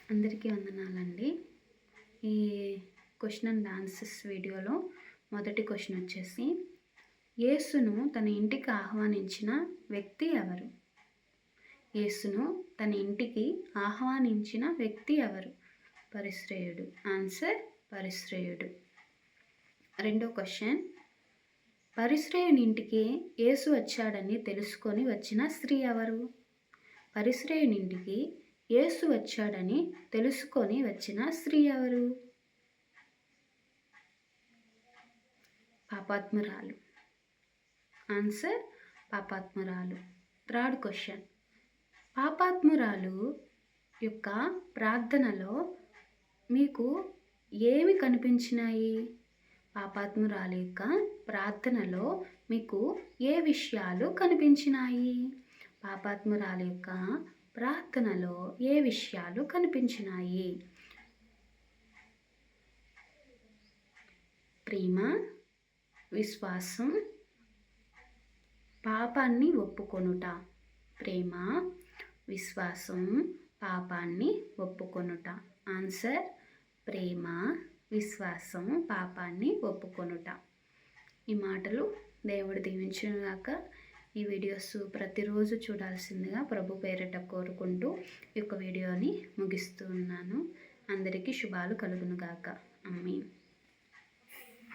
అందరికీ వందనాలండి. ఈ క్వశ్చన్ అండ్ ఆన్సర్స్ వీడియోలో మొదటి క్వశ్చన్ వచ్చేసి, యేసును తన ఇంటికి ఆహ్వానించిన వ్యక్తి ఎవరు? యేసును తన ఇంటికి ఆహ్వానించిన వ్యక్తి ఎవరు? పరిశ్రయుడు. ఆన్సర్ పరిశ్రయుడు. రెండో క్వశ్చన్, పరిశ్రయుని ఇంటికి యేసు వచ్చాడని తెలుసుకొని వచ్చిన స్త్రీ ఎవరు? పరిశ్రయుని ఇంటికి యేసు వచ్చాడని తెలుసుకొని వచ్చిన స్త్రీ ఎవరు? పాపాత్మురాలు. ఆన్సర్ పాపాత్మురాలు. థర్డ్ క్వశ్చన్, పాపాత్మురాలు యొక్క ప్రార్థనలో మీకు ఏమి కనిపించినాయి? పాపాత్మురాలు యొక్క ప్రార్థనలో మీకు ఏ విషయాలు కనిపించినాయి? పాపాత్మురాలు యొక్క ప్రార్థనలో ఏ విషయాలు కనిపించినాయి? ప్రేమ, విశ్వాసం, పాపాన్ని ఒప్పుకొనుట. ప్రేమ, విశ్వాసం, పాపాన్ని ఒప్పుకొనుట. ఆన్సర్ ప్రేమ, విశ్వాసం, పాపాన్ని ఒప్పుకొనుట. ఈ మాటలు దేవుడు దీవించునుగాక. ఈ వీడియోస్ ప్రతిరోజు చూడాల్సిందిగా ప్రభు పేరిట కోరుకుంటూ ఈ యొక్క వీడియోని ముగిస్తూ ఉన్నాను. అందరికీ శుభాలు కలుగునుగాక. ఆమేన్.